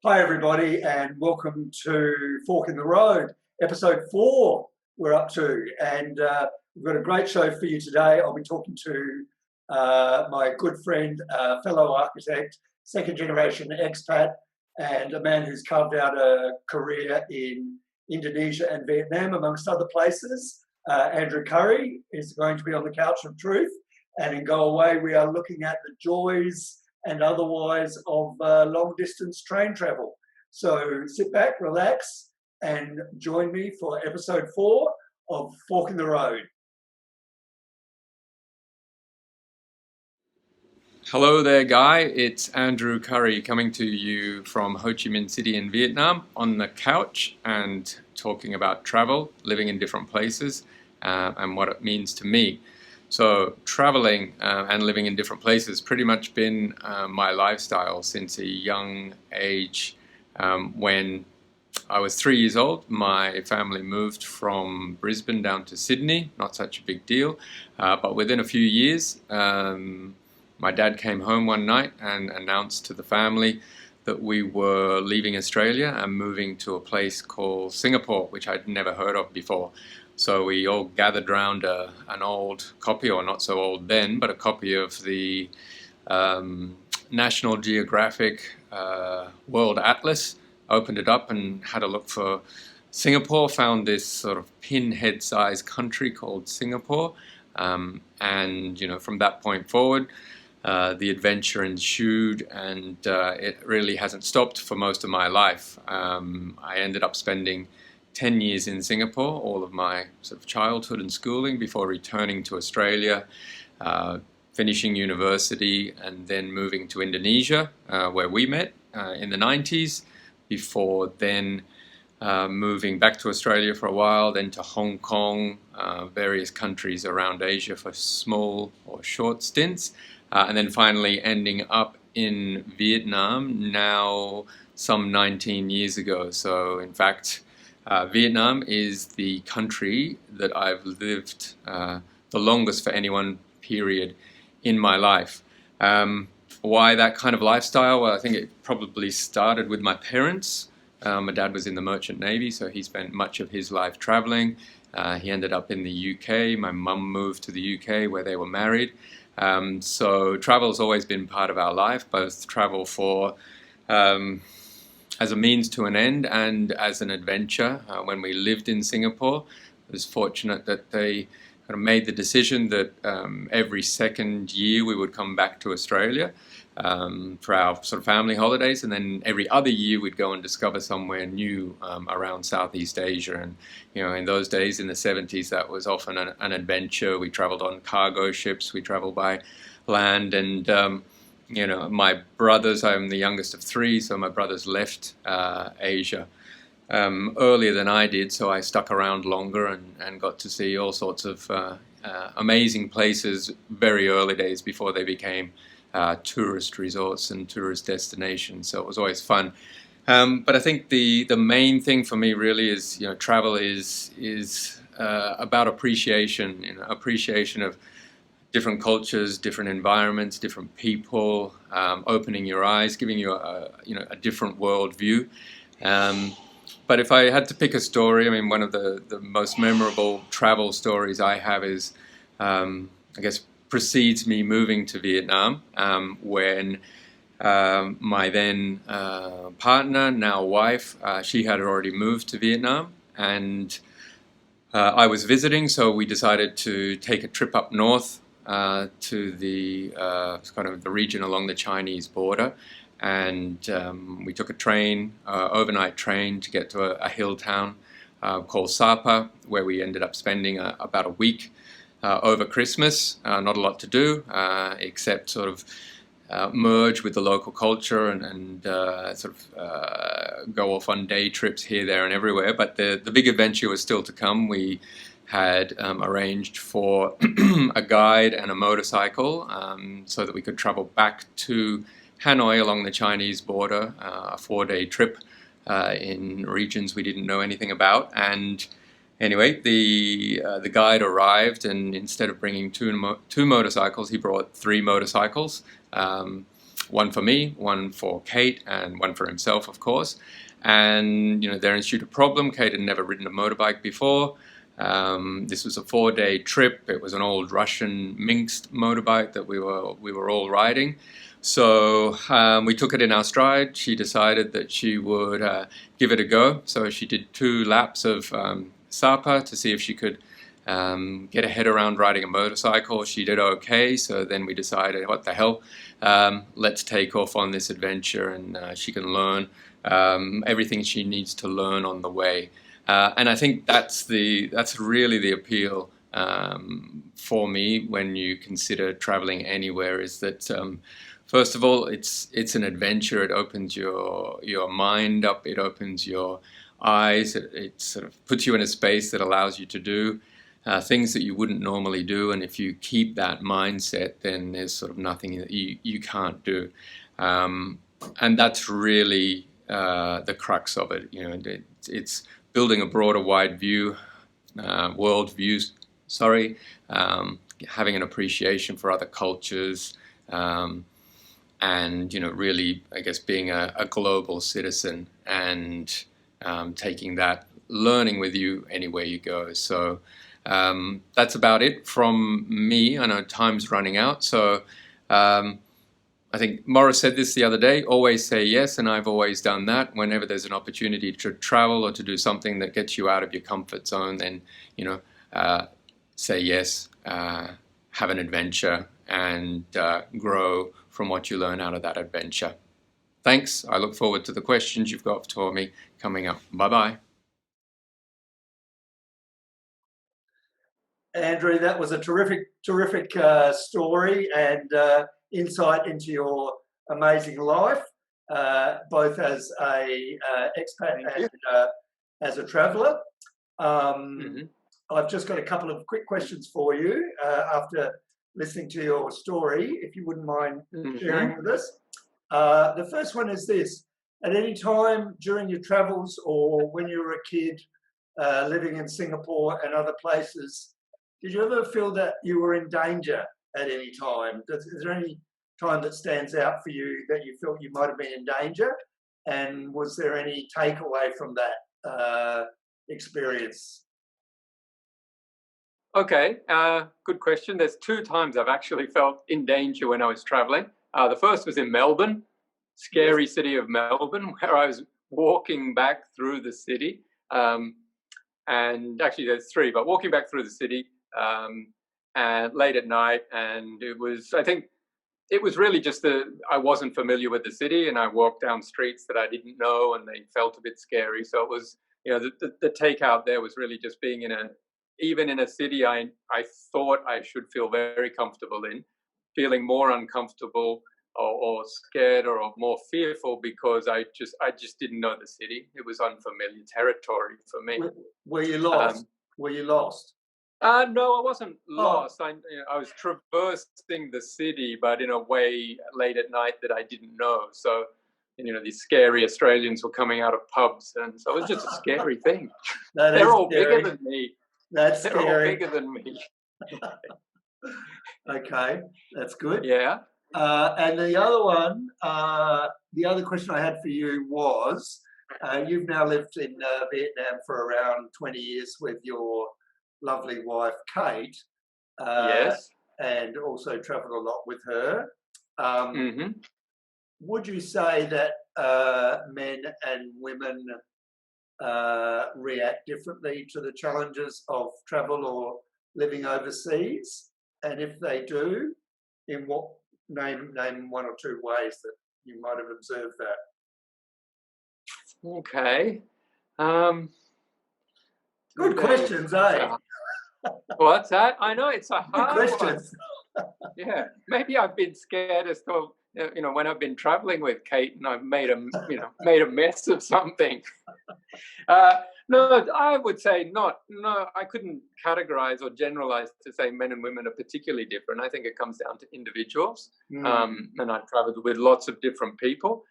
Hi, everybody, and welcome to Fork in the Road, episode 4. We're up to, and we've got a great show for you today. I'll be talking to my good friend, fellow architect, second generation expat, and a man who's carved out a career in Indonesia and Vietnam, amongst other places. Andrew Curry is going to be on the couch of truth, and in Go Away, we are looking at the joys and otherwise of long distance train travel. So sit back, relax, and join me for episode 4 of Fork in the Road. Hello there, Guy. It's Andrew Curry coming to you from Ho Chi Minh City in Vietnam on the couch and talking about travel, living in different places, and what it means to me. So traveling and living in different places pretty much been my lifestyle since a young age. When I was 3 years old, my family moved from Brisbane down to Sydney, not such a big deal, but within a few years, my dad came home one night and announced to the family that we were leaving Australia and moving to a place called Singapore, which I'd never heard of before. So we all gathered around an old copy, or not so old then, but a copy of the National Geographic World Atlas, opened it up and had a look for Singapore, found this sort of pinhead-sized country called Singapore, and from that point forward, the adventure ensued, and it really hasn't stopped for most of my life. I ended up spending 10 years in Singapore, all of my sort of childhood and schooling, before returning to Australia, finishing university, and then moving to Indonesia, where we met in the 90s, before then moving back to Australia for a while, then to Hong Kong, various countries around Asia for small or short stints, and then finally ending up in Vietnam now some 19 years ago. So in fact, Vietnam is the country that I've lived the longest for any one period in my life. Why that kind of lifestyle? Well, I think it probably started with my parents. My dad was in the Merchant Navy, so he spent much of his life traveling. He ended up in the UK. My mum moved to the UK where they were married. So travel has always been part of our life, both travel for as a means to an end and as an adventure. When we lived in Singapore, I was fortunate that they kind of made the decision that every second year we would come back to Australia for our sort of family holidays, and then every other year we'd go and discover somewhere new around Southeast Asia. And in those days, in the 70s, that was often an adventure. We traveled on cargo ships, we traveled by land, and my brothers, I'm the youngest of 3, so my brothers left Asia earlier than I did, so I stuck around longer and got to see all sorts of amazing places very early days before they became tourist resorts and tourist destinations. So it was always fun. But I think the main thing for me really is, travel is about appreciation, appreciation of different cultures, different environments, different people, opening your eyes, giving you a different worldview. But if I had to pick a story, I mean, one of the most memorable travel stories I have is, I guess, precedes me moving to Vietnam, when my then partner, now wife, she had already moved to Vietnam, and I was visiting, so we decided to take a trip up north to the kind of the region along the Chinese border. And we took a train, overnight train, to get to a hill town called Sapa, where we ended up spending about a week over Christmas. Not a lot to do, except sort of merge with the local culture and sort of go off on day trips here, there, and everywhere. But the big adventure was still to come. We had arranged for a guide and a motorcycle so that we could travel back to Hanoi along the Chinese border, a 4-day trip in regions we didn't know anything about. And anyway, the guide arrived, and instead of bringing two motorcycles, he brought 3 motorcycles. one for me, one for Kate, and one for himself, of course. And there ensued a problem. Kate had never ridden a motorbike before. This was a 4-day trip. It was an old Russian Minsk motorbike that we were all riding. So we took it in our stride. She decided that she would give it a go. So she did 2 laps of Sapa to see if she could get her head around riding a motorcycle. She did okay. So then we decided, what the hell, let's take off on this adventure, and she can learn everything she needs to learn on the way. And I think that's really the appeal for me when you consider traveling anywhere, is that first of all, it's an adventure. It opens your mind up. It opens your eyes. It sort of puts you in a space that allows you to do things that you wouldn't normally do. And if you keep that mindset, then there's sort of nothing that you can't do. And that's really the crux of it. It's building a broader, wide view, world views. Having an appreciation for other cultures. And really, I guess, being a global citizen and taking that learning with you anywhere you go. So that's about it from me. I know time's running out, so I think Morris said this the other day: always say yes, and I've always done that. Whenever there's an opportunity to travel or to do something that gets you out of your comfort zone, then say yes, have an adventure, and grow from what you learn out of that adventure. Thanks. I look forward to the questions you've got for me coming up. Bye-bye. Andrew, that was a terrific story and insight into your amazing life, both as a expat and as a traveller. I've just got a couple of quick questions for you after listening to your story, if you wouldn't mind sharing with us. The first one is this: at any time during your travels or when you were a kid living in Singapore and other places, did you ever feel that you were in danger at any time? Is there any time that stands out for you that you felt you might have been in danger? And was there any takeaway from that experience? Okay, good question. There's 2 times I've actually felt in danger when I was traveling. The first was in Melbourne, scary city of Melbourne, where I was walking back through the city. And actually there's 3, but walking back through the city and late at night. And I think it was really just I wasn't familiar with the city, and I walked down streets that I didn't know, and they felt a bit scary. So it was, the takeout there was really just being even in a city I thought I should feel very comfortable in, feeling more uncomfortable or scared or more fearful because I just didn't know the city. It was unfamiliar territory for me. Were you lost? Were you lost? No, I wasn't lost. I was traversing the city, but in a way late at night that I didn't know. So, these scary Australians were coming out of pubs, and so it was just a scary thing. They're all bigger than me. That's They're scary. all bigger than me. Okay, that's good. Yeah. And the other one, the other question I had for you was, you've now lived in Vietnam for around 20 years with your lovely wife, Kate. Yes. And also travelled a lot with her. Would you say that men and women react differently to the challenges of travel or living overseas? And if they do, in what name 1 or 2 ways that you might have observed that? Okay. Good questions, eh? What's that? I know it's a hard questions. Yeah, maybe I've been scared as to when I've been traveling with Kate and I've made a mess of something. No, I would say not. No, I couldn't categorize or generalize to say men and women are particularly different. I think it comes down to individuals. And I've traveled with lots of different people.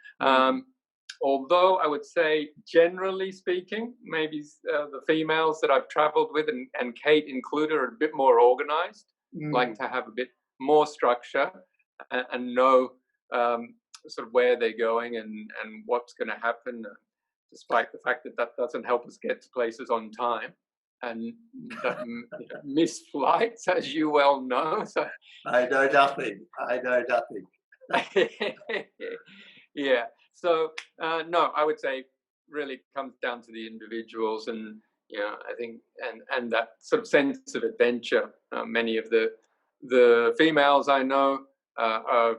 Although I would say, generally speaking, maybe the females that I've traveled with, and Kate included, are a bit more organized, like to have a bit more structure and know sort of where they're going and what's going to happen, despite the fact that that doesn't help us get to places on time and that, miss flights, as you well know. So I know nothing. yeah. So no, I would say really comes down to the individuals, and I think and that sort of sense of adventure. Many of the females I know are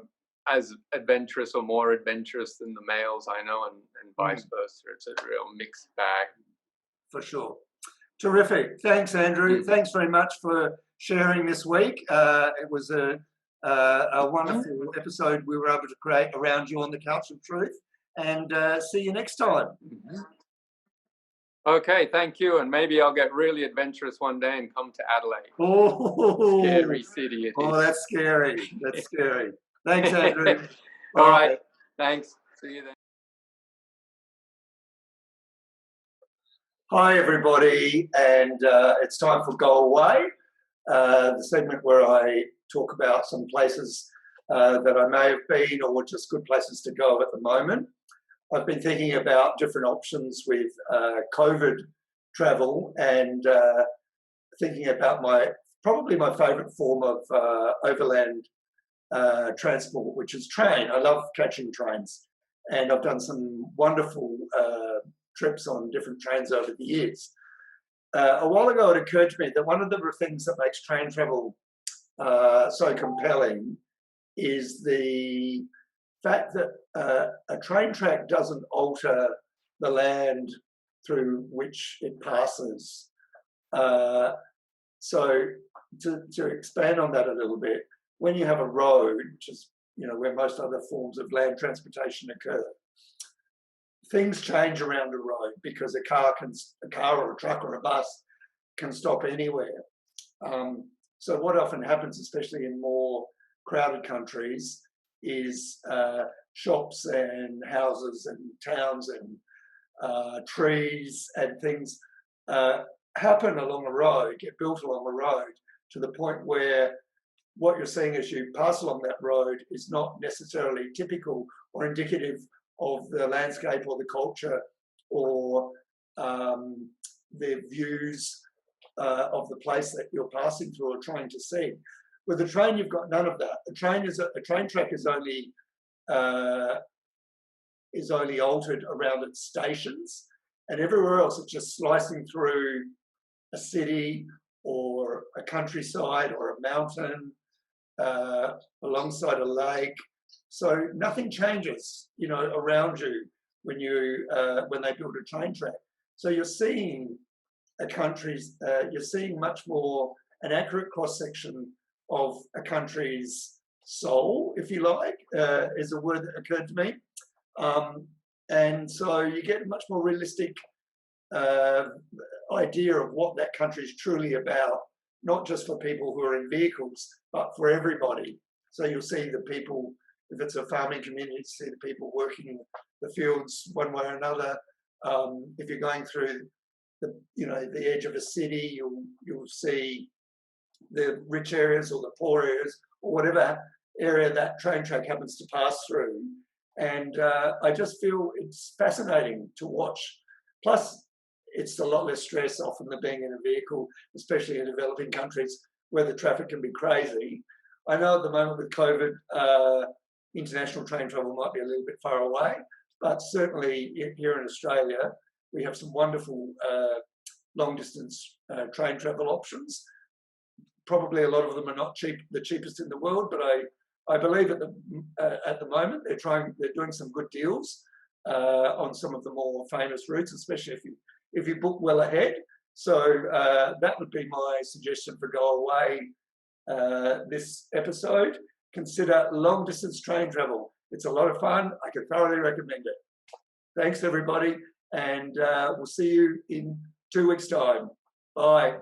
as adventurous or more adventurous than the males I know, and vice versa. It's a real mixed bag. For sure. Terrific. Thanks, Andrew. Thanks very much for sharing this week. It was a wonderful episode we were able to create around you on the Couch of Truth. And see you next time. Okay, thank you. And maybe I'll get really adventurous one day and come to Adelaide. Oh, scary city it is. Oh, that's scary. That's scary. Thanks, Andrew. All right. Thanks. See you then. Hi, everybody. And it's time for Go Away, the segment where I talk about some places that I may have been or just good places to go at the moment. I've been thinking about different options with COVID travel and thinking about probably my favourite form of overland transport, which is train. I love catching trains, and I've done some wonderful trips on different trains over the years. A while ago, it occurred to me that one of the things that makes train travel so compelling is the fact that a train track doesn't alter the land through which it passes. So to expand on that a little bit, when you have a road, which is where most other forms of land transportation occur, things change around a road because a car or a truck or a bus can stop anywhere. So what often happens, especially in more crowded countries, is shops and houses and towns and trees and things happen along a road, get built along a road, to the point where what you're seeing as you pass along that road is not necessarily typical or indicative of the landscape or the culture or the views of the place that you're passing through or trying to see. With a train, you've got none of that. A train track is only altered around its stations, and everywhere else it's just slicing through a city or a countryside or a mountain alongside a lake. So nothing changes, around you when they build a train track. So you're seeing you're seeing much more an accurate cross section of a country's soul, if you like, is a word that occurred to me. And so you get a much more realistic idea of what that country is truly about, not just for people who are in vehicles, but for everybody. So you'll see the people, if it's a farming community, you see the people working the fields one way or another. If you're going through the edge of a city, you'll see the rich areas or the poor areas or whatever area that train track happens to pass through. And I just feel it's fascinating to watch. Plus, it's a lot less stress often than being in a vehicle, especially in developing countries where the traffic can be crazy. I know at the moment with COVID, international train travel might be a little bit far away, but certainly here in Australia, we have some wonderful long-distance train travel options. Probably a lot of them are not the cheapest in the world, but I believe at the moment they're doing some good deals on some of the more famous routes, especially if you book well ahead. So that would be my suggestion for Go Away this episode. Consider long-distance train travel. It's a lot of fun. I can thoroughly recommend it. Thanks, everybody, and we'll see you in 2 weeks' time. Bye.